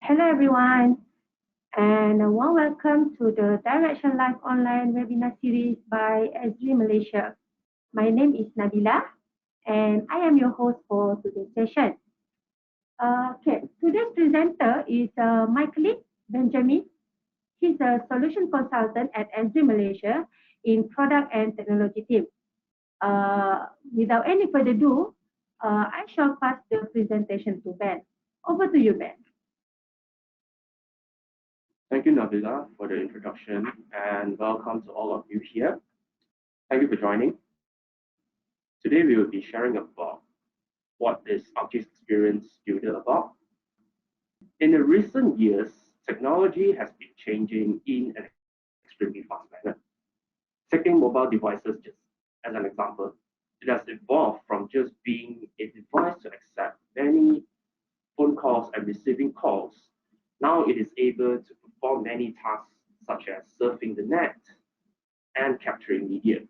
Hello everyone, and a warm welcome to the Direction Live online webinar series by SG Malaysia. My name is Nabila, and I am your host for today's session. Today's presenter is my colleague, Benjamin. He's a solution consultant at SG Malaysia in product and technology team. Without any further ado, I shall pass the presentation to Ben. Over to you, Ben. Thank you, Nabila, for the introduction, and welcome to all of you here. Thank you for joining. Today, we will be sharing about what is ArcGIS Experience Builder about. In the recent years, technology has been changing in an extremely fast manner. Taking mobile devices just as an example, it has evolved from just being a device to accept many phone calls and receiving calls. Now it is able to perform many tasks such as surfing the net and capturing media.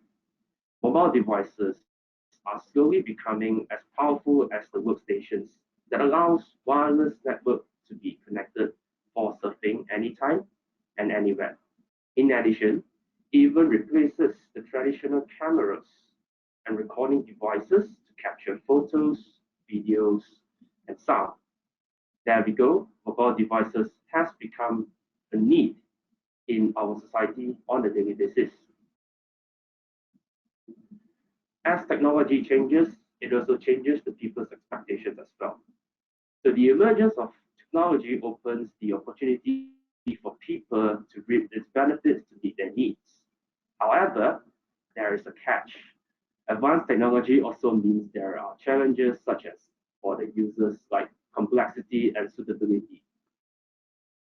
Mobile devices are slowly becoming as powerful as the workstations that allows wireless network to be connected for surfing anytime and anywhere. In addition, it even replaces the traditional cameras and recording devices to capture photos, videos, and sound. There we go. Mobile devices has become a need in our society on a daily basis. As technology changes, it also changes the people's expectations as well. So the emergence of technology opens the opportunity for people to reap its benefits to meet their needs. However, there is a catch. Advanced technology also means there are challenges such as for the users like complexity and suitability.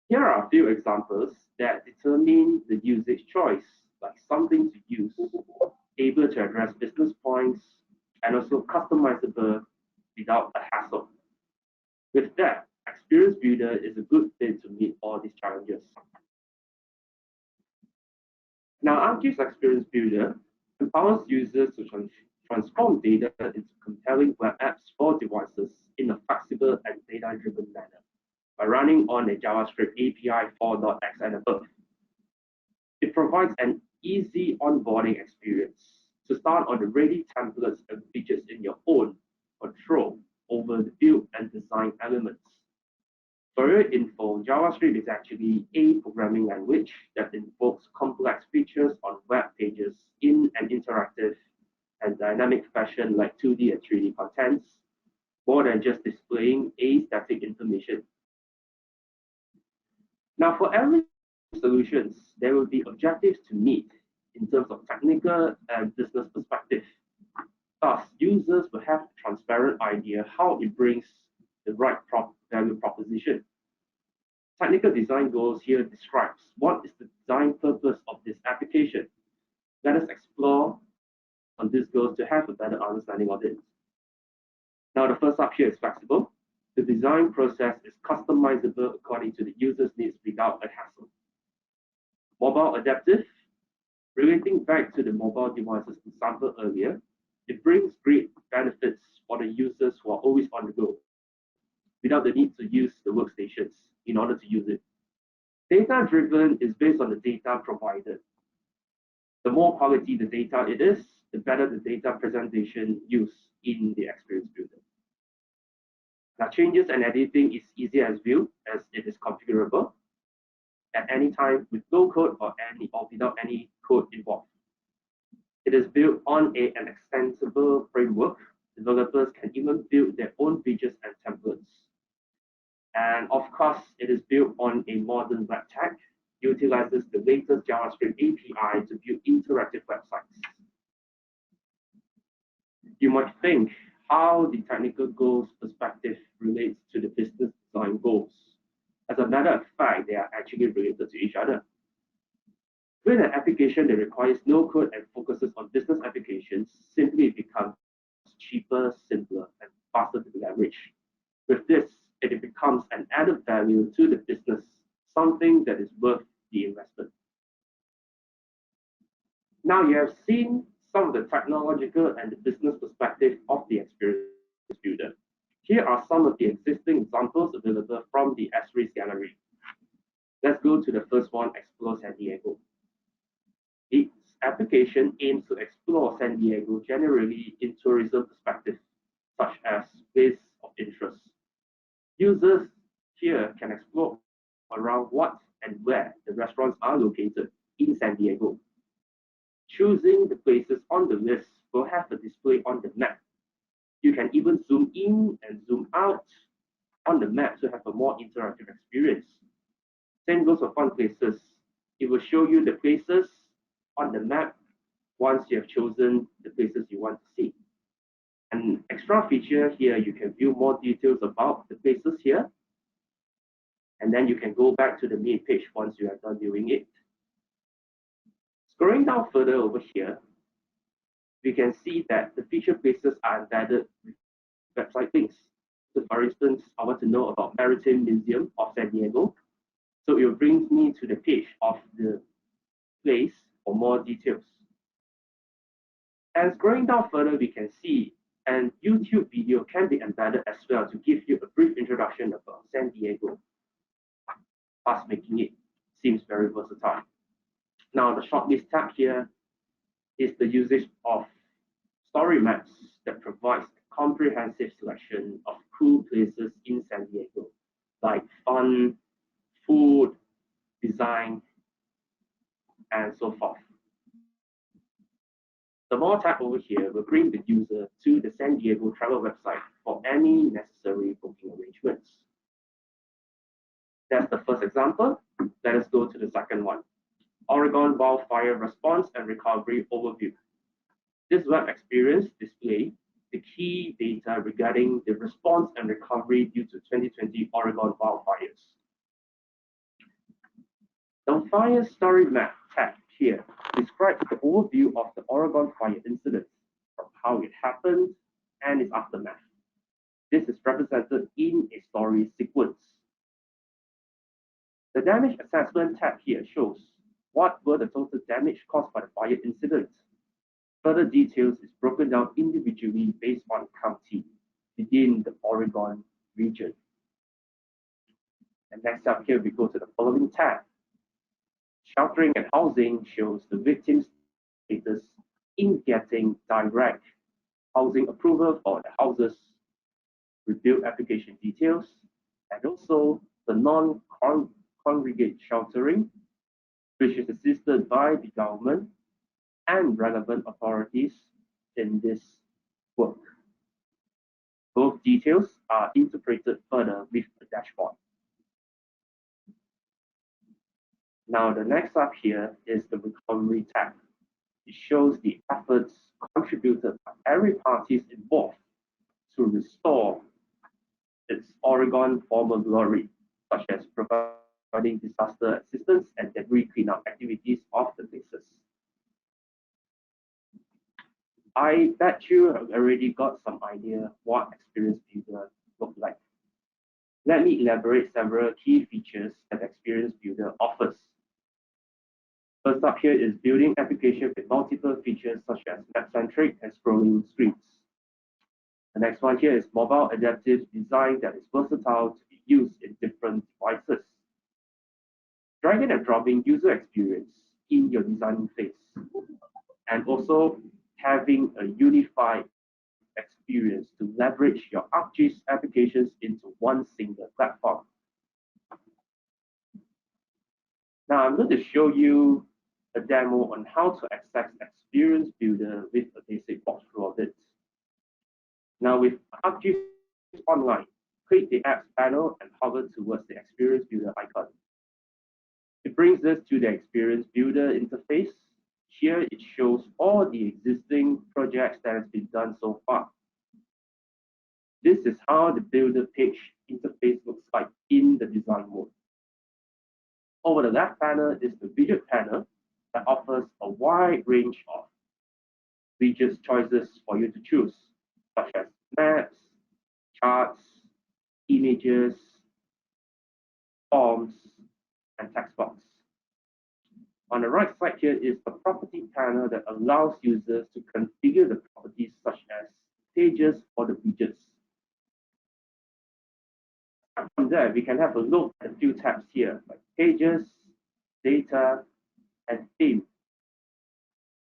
Here are a few examples that determine the usage choice, like something to use, able to address business points, and also customizable without a hassle. With that, Experience Builder is a good fit to meet all these challenges. Now, ArcGIS Experience Builder empowers users to transform data into compelling web apps for devices in a flexible and data-driven manner by running on a JavaScript API 4.x and above. It provides an easy onboarding experience to start on the ready templates and features in your own control over the build and design elements. For your info, JavaScript is actually a programming language that invokes complex features on web pages in an interactive and dynamic fashion like 2D and 3D contents, more than just displaying a static information. Now, for every solutions, there will be objectives to meet in terms of technical and business perspective. Thus, users will have a transparent idea how it brings the right value proposition. Technical design goals here describes what is the design purpose of this application. Let us explore on these goals to have a better understanding of it. Now, the first up here is flexible. The design process is customizable according to the user's needs without a hassle. Mobile adaptive, relating back to the mobile devices example earlier, it brings great benefits for the users who are always on the go, without the need to use the workstations in order to use it. Data-driven is based on the data provided. The more quality the data it is, the better the data presentation used in the Experience Builder. Now, changes and editing is easy as view, as it is configurable at any time with no code or without any code involved. It is built on an extensible framework. Developers can even build their own features and templates. And of course, it is built on a modern web tech, utilizes the latest JavaScript API to build interactive websites. You might think how the technical goals perspective relates to the business design goals. As a matter of fact, they are actually related to each other. With an application that requires no code and focuses on business applications, simply becomes cheaper, simpler, and faster to leverage. With this, it becomes an added value to the business, something that is worth the investment. Now you have seen some of the technological and the business perspective of the Experience Builder. Here are some of the existing examples available from the S-Rees gallery. to the first one, Explore San Diego. Its application aims to explore San Diego generally in tourism perspective, such as places of interest. Users here can explore around what and where the restaurants are located in San Diego. Choosing the places on the list will have a display on the map. You can even zoom in and zoom out on the map to have a more interactive experience. Same goes for fun places. It will show you the places on the map once you have chosen the places you want to see. An extra feature here, you can view more details about the places here, and then you can go back to the main page once you are done viewing it. Scrolling down further over here, we can see that the featured places are embedded with website links. So for instance, I want to know about Maritime Museum of San Diego. So it will bring me to the page of the place for more details. And scrolling down further, we can see an YouTube video can be embedded as well to give you a brief introduction about San Diego, thus making it seems very versatile. Now, the shortlist tab here is the usage of story maps that provides a comprehensive selection of cool places in San Diego, like fun, food, design, and so forth. The More tab over here will bring the user to the San Diego travel website for any necessary booking arrangements. That's the first example. Let us go to the second one. Oregon Wildfire Response and Recovery Overview. This web experience displays the key data regarding the response and recovery due to 2020 Oregon wildfires. The Fire Story Map tab here describes the overview of the Oregon fire incident, from how it happened and its aftermath. This is represented in a story sequence. The Damage Assessment tab here shows what were the total damage caused by the fire incident. Further details is broken down individually based on county within the Oregon region. And next up here, we go to the following tab. Sheltering and housing shows the victim's status in getting direct housing approval for the houses, rebuild application details, and also the non-congregate sheltering, which is assisted by the government and relevant authorities in this work. Both details are interpreted further with the dashboard. Now, the next up here is the Recovery tab. It shows the efforts contributed by every parties involved to restore its Oregon former glory, such as providing disaster assistance and debris cleanup activities of the places. I bet you have already got some idea what Experience Builder looks like. Let me elaborate several key features that Experience Builder offers. First up here is building application with multiple features such as map-centric and scrolling screens. The next one here is mobile adaptive design that is versatile to be used in different devices. Dragging and dropping user experience in your designing phase. And also having a unified experience to leverage your ArcGIS applications into one single platform. Now I'm going to show you a demo on how to access Experience Builder with a basic walkthrough of it. Now with ArcGIS Online, click the Apps panel and hover towards the Experience Builder icon. It brings us to the Experience Builder interface. Here it shows all the existing projects that has been done so far. This is how the Builder page interface looks like in the design mode. Over the left panel is the widget panel that offers a wide range of widgets choices for you to choose, such as maps, charts, images, forms, and text box. On the right side here is the property panel that allows users to configure the properties such as pages or the widgets. From there, we can have a look at a few tabs here, like pages, data, and theme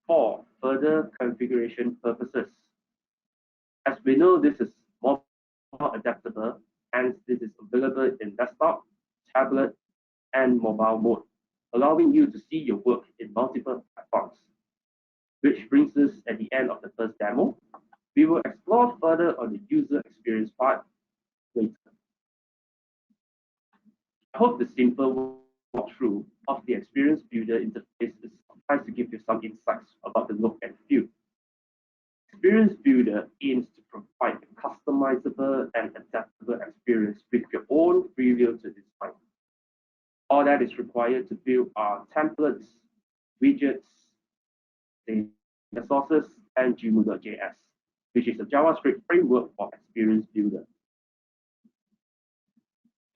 for further configuration purposes. As we know, this is more adaptable, hence this is available in desktop, tablet, and mobile mode, allowing you to see your work in multiple platforms. Which brings us at the end of the first demo. We will explore further on the user experience part later. I hope the simple walkthrough of the Experience Builder interface tries to give you some insights about the look and feel. Experience Builder aims to provide a customizable and adaptable experience with your own free will to design. All that is required to build are templates, widgets, data sources, and Gmu.js, which is a JavaScript framework for Experience Builder.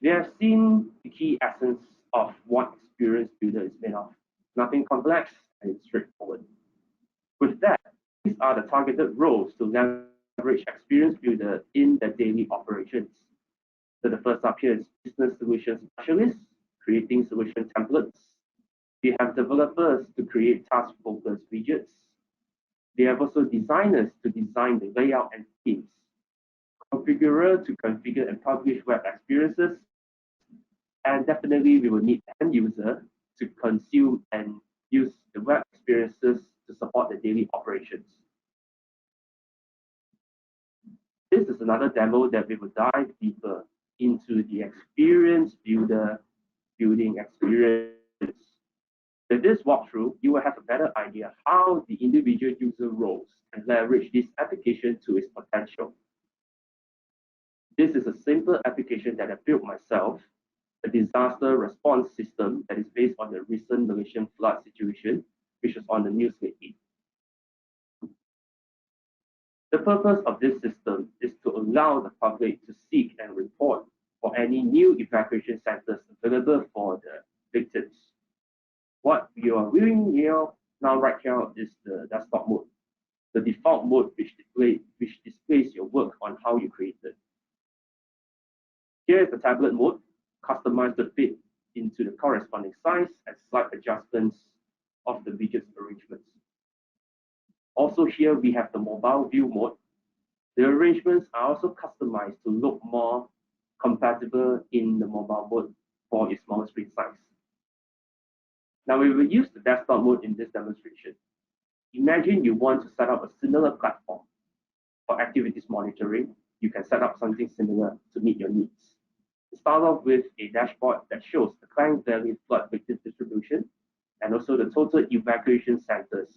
We have seen the key essence of what Experience Builder is made of. Nothing complex and straightforward. With that, these are the targeted roles to leverage Experience Builder in the daily operations. So the first up here is Business Solutions Specialists, creating solution templates. We have developers to create task-focused widgets. We have also designers to design the layout and themes. Configurer to configure and publish web experiences. And definitely we will need the end user to consume and use the web experiences to support the daily operations. This is another demo that we will dive deeper into the Experience Builder building experience. With this walkthrough, you will have a better idea how the individual user roles can leverage this application to its potential. This is a simple application that I built myself, a disaster response system that is based on the recent Malaysian flood situation, which was on the news lately. The purpose of this system is to allow the public to seek and report for any new evacuation centers available for the victims. What you are viewing here now right here is the desktop mode, the default mode which displays your work on how you created. Here is the tablet mode, customized to fit into the corresponding size and slight adjustments of the widgets arrangements. Also here we have the mobile view mode. The arrangements are also customized to look more compatible in the mobile mode for its small screen size. Now we will use the desktop mode in this demonstration. Imagine you want to set up a similar platform for activities monitoring. You can set up something similar to meet your needs. Start off with a dashboard that shows the Klang Valley flood victim distribution and also the total evacuation centers.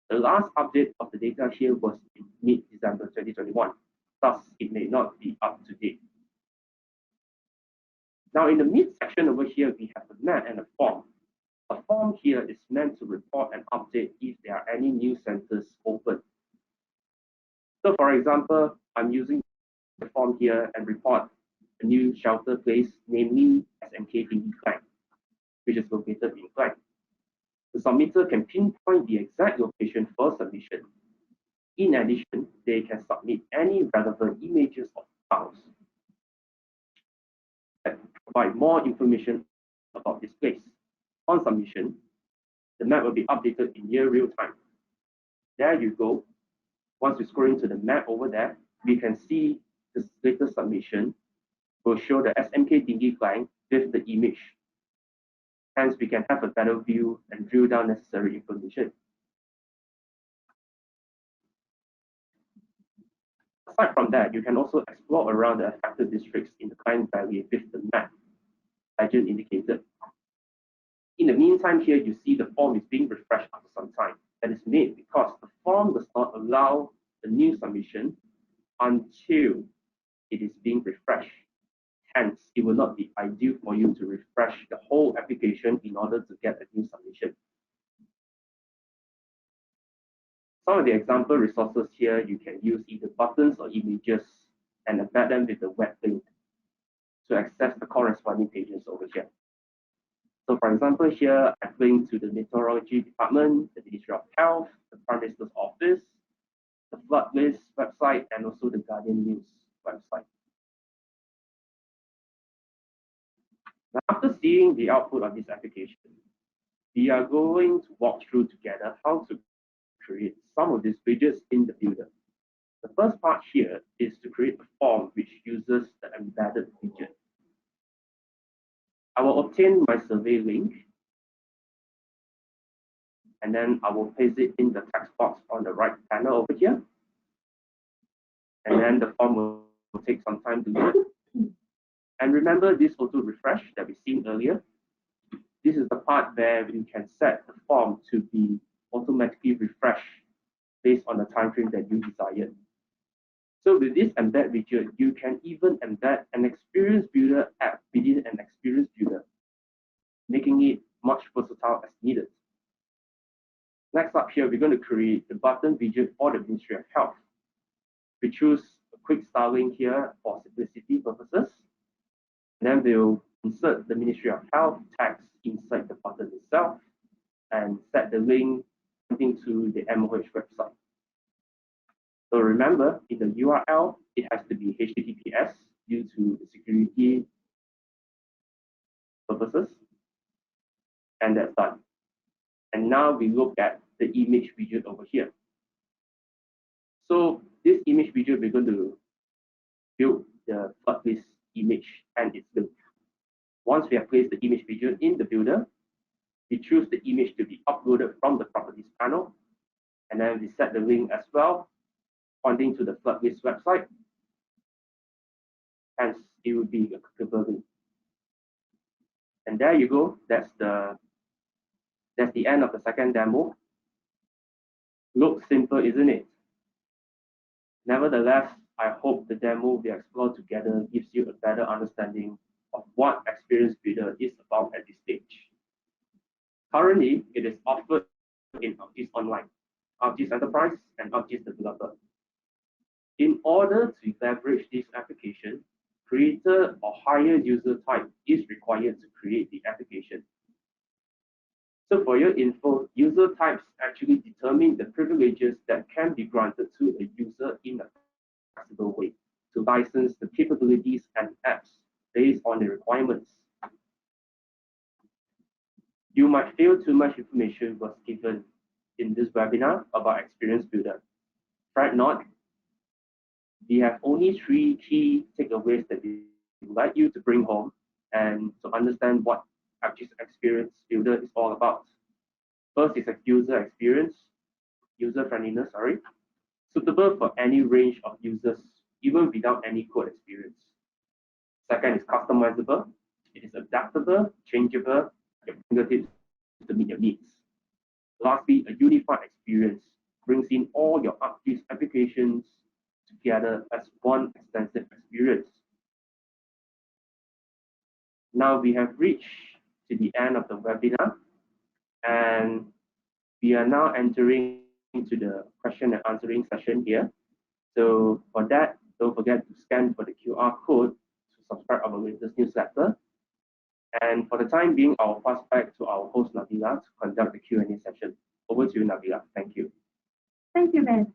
The last update of the data here was in mid-December 2021, thus it may not be up to date. Now in the mid section over here, we have a map and a form. A form here is meant to report and update if there are any new centers open. So for example, I'm using the form here and report a new shelter place, namely SMK Tinggi Klang, which is located in Klang. The submitter can pinpoint the exact location for submission. In addition, they can submit any relevant images or files that provide more information about this place. On submission, the map will be updated in near real time. There you go. Once we scroll into the map over there, we can see the latest submission will show the SMK Tinggi Klang with the image. Hence, we can have a better view and drill down necessary information. Aside from that, you can also explore around the affected districts in the Klang Valley with the map legend indicated. In the meantime, here you see the form is being refreshed after some time. That is made because the form does not allow the new submission until it is being refreshed. Hence, it will not be ideal for you to refresh the whole application in order to get a new submission. Some of the example resources here, you can use either buttons or images and embed them with the web link to access the corresponding pages over here. So for example, here I've linked to the Meteorology Department, the Ministry of Health, the Prime Minister's Office, the Flood List website, and also the Guardian News website. Now, after seeing the output of this application, we are going to walk through together how to create some of these widgets in the builder. The first part here is to create a form which uses the embedded widget. I will obtain my survey link, and then I will paste it in the text box on the right panel over here. And then the form will take some time to load. And remember this auto refresh that we've seen earlier. This is the part where we can set the form to be automatically refreshed based on the time frame that you desire. So with this embed widget, you can even embed an Experience Builder app within an Experience Builder, making it much versatile as needed. Next up here, we're going to create the button widget for the Ministry of Health. We choose a quick style link here for simplicity purposes. And then we'll insert the Ministry of Health text inside the button itself and set the link pointing to the MOH website. So remember, in the URL, it has to be HTTPS due to the security purposes. And that's done. And now we look at the image widget over here. So this image widget, we're going to build the flood list image and its link. Once we have placed the image widget in the builder, we choose the image to be uploaded from the properties panel. And then we set the link as well, pointing to the flood list website. Hence, it will be a clickable link. And there you go. That's the end of the second demo. Looks simple, isn't it? Nevertheless, I hope the demo we explore together gives you a better understanding of what Experience Builder is about at this stage. Currently, it is offered in ArcGIS Online, ArcGIS Enterprise, and ArcGIS Developer. In order to leverage this application, creator or higher user type is required to create the application. So for your info, user types actually determine the privileges that can be granted to a user in a flexible way to license the capabilities and apps based on the requirements. You might feel too much information was given in this webinar about Experience Builder. Fret not, we have only 3 key takeaways that we would like you to bring home and to understand what ArcGIS Experience Builder is all about. First is a user experience, user friendliness, suitable for any range of users, even without any code experience. Second is customizable. It is adaptable, changeable, at your fingertips to meet your needs. Lastly, a unified experience brings in all your ArcGIS applications together as one extensive experience. Now we have reached to the end of the webinar, and we are now entering into the question and answering session here. So for that, don't forget to scan for the QR code to subscribe our latest newsletter. And for the time being, I'll pass back to our host, Nabila, to conduct the Q&A session. Over to you, Nabila. Thank you. Thank you, Ben.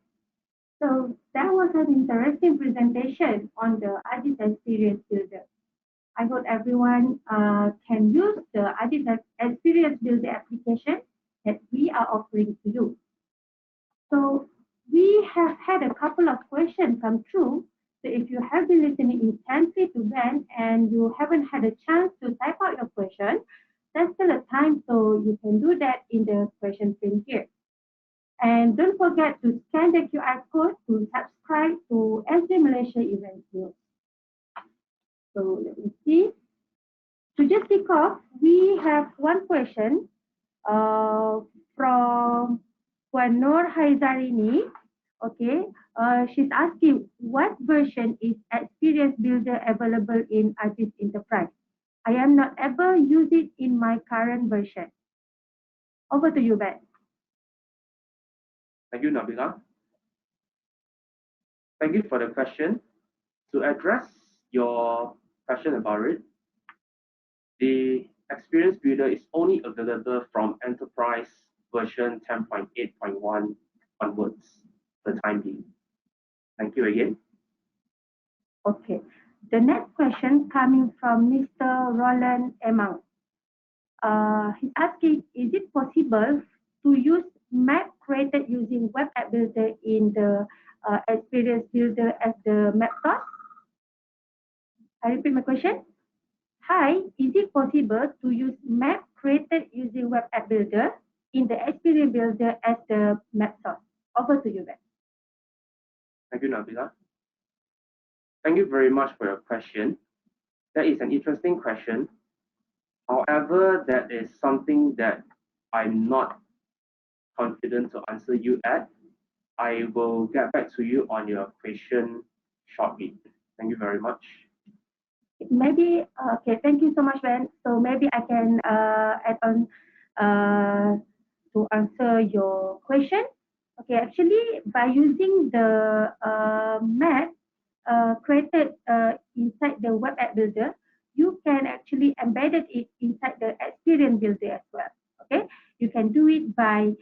So that was an interesting presentation on the ArcGIS Experience Builder. I hope everyone can use the ArcGIS Experience Builder application that we are offering to you. So we have had a couple of questions come through. So if you have been listening intently to Ben and you haven't had a chance to type out your question, there's still a time, so you can do that in the question frame here. And don't forget to scan the QR code to subscribe to SD Malaysia Event News. So let me see. To just kick off, we have one question from Nur Haizarini. Okay, she's asking what version is Experience Builder available in ArcGIS Enterprise? I am not able to use it in my current version. Over to you, Ben. Thank you, Nabila. Thank you for the question. To address your question about it, the Experience Builder is only available from Enterprise version 10.8.1 onwards for the time being. Thank you again. Okay. The next question coming from Mr. Roland Emang. He's asking, is it possible to use map created using Web App Builder in the Experience Builder as the map source? I repeat my question. Hi, is it possible to use map created using Web App Builder in the Experience Builder as the map source? Over to you, Ben. Thank you, Nabila. Thank you very much for your question. That is an interesting question. However, that is something that I'm not confident to answer you at. I will get back to you on your question shortly. Thank you very much. Maybe, okay, thank you so much, Ben. So maybe I can add on to answer your question. Okay, actually, by using the map created inside the Web App Builder, you can actually embed it inside the Experience Builder as well. Okay, you can do it by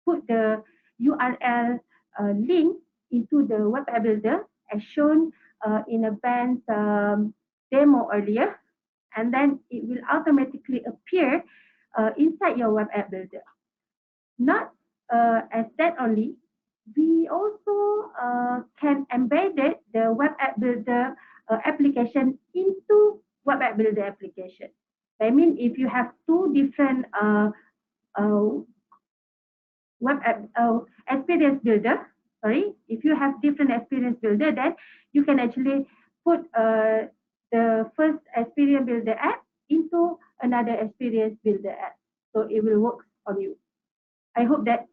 put the URL link into the Web App Builder as shown in a Ben's demo earlier, and then it will automatically appear inside your Web App Builder. Not as that only, we also can embed the Web App Builder application into Web App Builder application. I mean, if you have two different Web App Experience Builder, if you have different Experience Builder, then you can actually put the first Experience Builder app into another Experience Builder app. So it will work on you. I hope that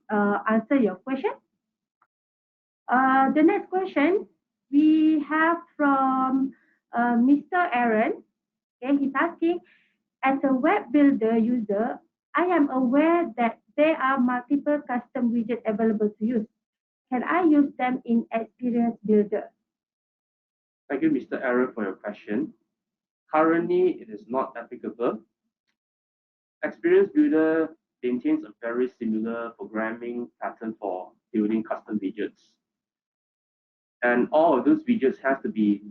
answer your question. The next question we have from Mr. Aaron. Okay, he's asking, as a web builder user, I am aware that there are multiple custom widgets available to use. Can I use them in Experience Builder? Thank you, Mr. Aaron, for your question. Currently, it is not applicable. Experience Builder maintains a very similar programming pattern for building custom widgets. And all of those widgets have to be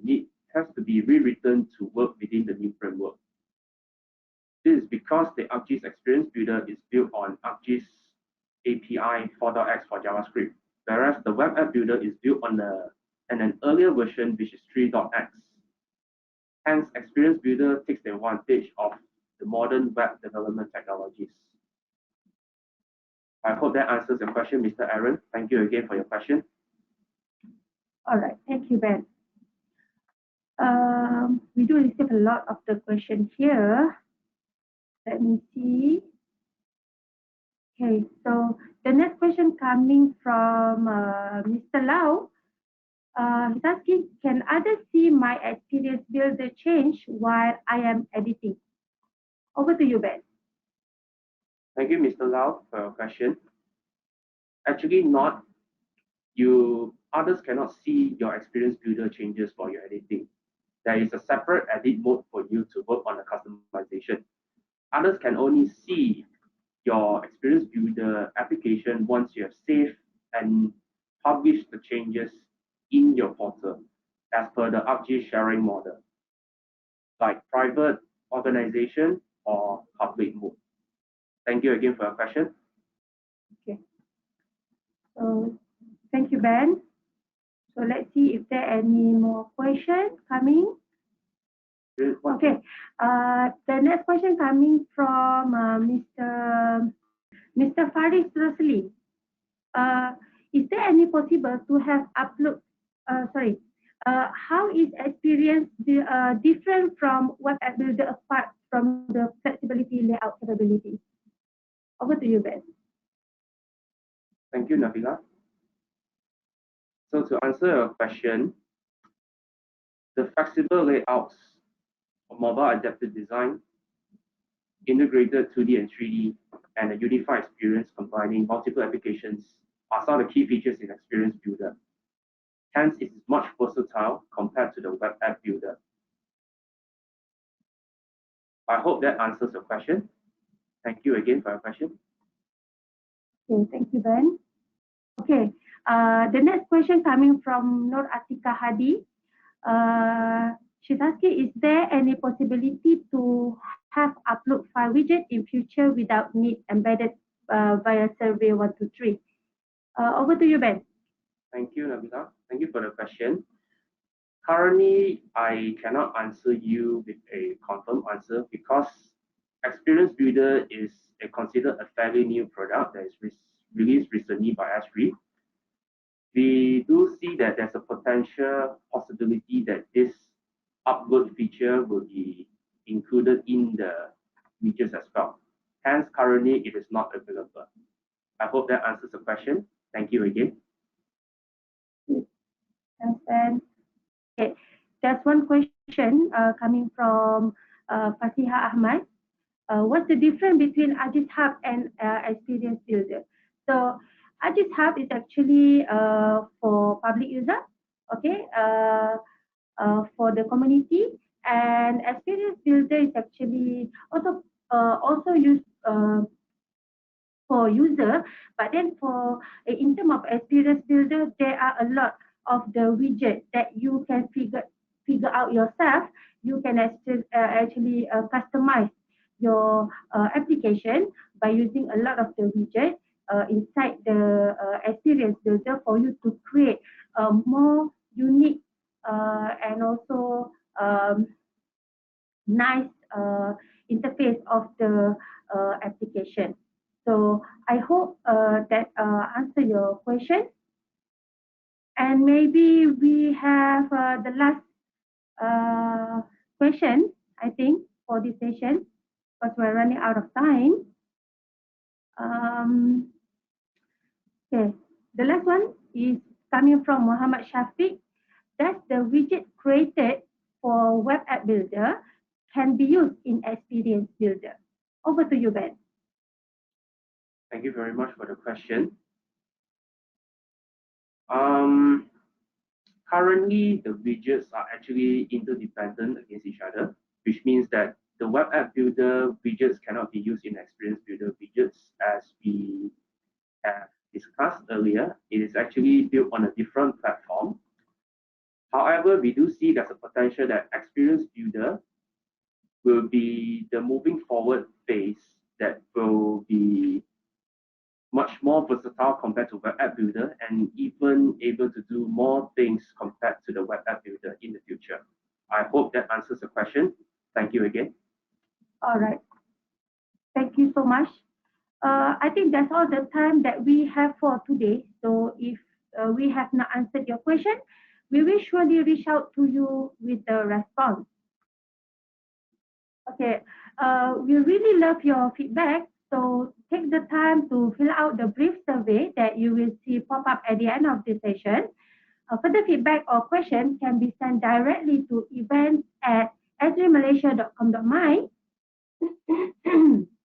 rewritten to work within the new framework. This is because the ArcGIS Experience Builder is built on ArcGIS API 4.x for JavaScript, whereas the Web App Builder is built on an earlier version, which is 3.x. Hence, Experience Builder takes the advantage of the modern web development technologies. I hope that answers your question, Mr. Aaron. Thank you again for your question. All right, thank you, Ben. We do receive a lot of the questions here. Let me see. Okay, so the next question coming from Mr. Lau. He's asking, can others see my Experience Builder change while I am editing? Over to you, Ben. Thank you, Mr. Lau, for your question. Actually, not. Others cannot see your Experience Builder changes for your editing. There is a separate edit mode for you to work on the customization. Others can only see your Experience Builder application once you have saved and published the changes in your portal as per the ArcGIS sharing model, like private, organization, or public mode. Thank you again for your question. Okay. So thank you, Ben. So let's see if there are any more questions coming. Okay. The next question coming from Mr. Faris Rosli. Is there any possible to have upload? How is Experience different from Web App Builder apart from the flexibility layout capabilities? Over to you, Ben. Thank you, Nabila. So to answer your question, the flexible layouts of mobile adaptive design, integrated 2D and 3D, and a unified experience combining multiple applications are some of the key features in Experience Builder. Hence, it is much versatile compared to the Web App Builder. I hope that answers your question. Thank you again for your question. Okay, thank you, Ben. Okay, the next question coming from Nur Atika Hadi. She's asking, is there any possibility to have upload file widget in future without need embedded via survey 123? Over to you, Ben. Thank you, Nabila. Thank you for the question. Currently, I cannot answer you with a confirmed answer because Experience Builder is considered a fairly new product that is released recently by S3. We do see that there's a potential possibility that this upload feature will be included in the widgets as well. Hence, currently it is not available. I hope that answers the question. Thank you again. Thanks, Ben. Okay, there's one question coming from Fasiha Ahmad. What's the difference between ArcGIS Hub and Experience Builder? So ArcGIS Hub is actually for public user, okay, for the community, and Experience Builder is actually also used for user, but then for in terms of Experience Builder, there are a lot of the widgets that you can figure out yourself. You can actually customize your application by using a lot of the widgets inside the Experience Builder for you to create a more unique and also nice interface of the application. So I hope that answer your question. And maybe we have the last question, I think, for this session, because we're running out of time. Okay, the last one is coming from Muhammad Shafiq. Does the widget created for Web App Builder can be used in Experience Builder? Over to you, Ben. Thank you very much for the question. Currently, the widgets are actually interdependent against each other, which means that the Web App Builder widgets cannot be used in Experience Builder widgets as we have discussed earlier. It is actually built on a different platform. However, we do see there's a potential that Experience Builder will be the moving forward phase that will be much more versatile compared to Web App Builder and even able to do more things compared to the Web App Builder in the future. I hope that answers the question. Thank you again. All right. Thank you so much. I think that's all the time that we have for today. So if we have not answered your question, we will surely reach out to you with the response. Okay, we really love your feedback. So take the time to fill out the brief survey that you will see pop up at the end of the session. Further feedback or questions can be sent directly to events@sgmalaysia.com.my.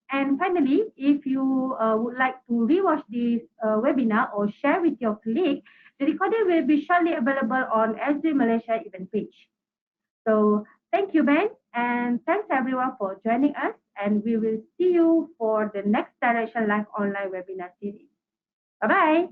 And finally, if you would like to rewatch this webinar or share with your colleague, the recording will be shortly available on SG Malaysia event page. So thank you, Ben, and thanks everyone for joining us. And we will see you for the next Direction Live online webinar series. Bye-bye.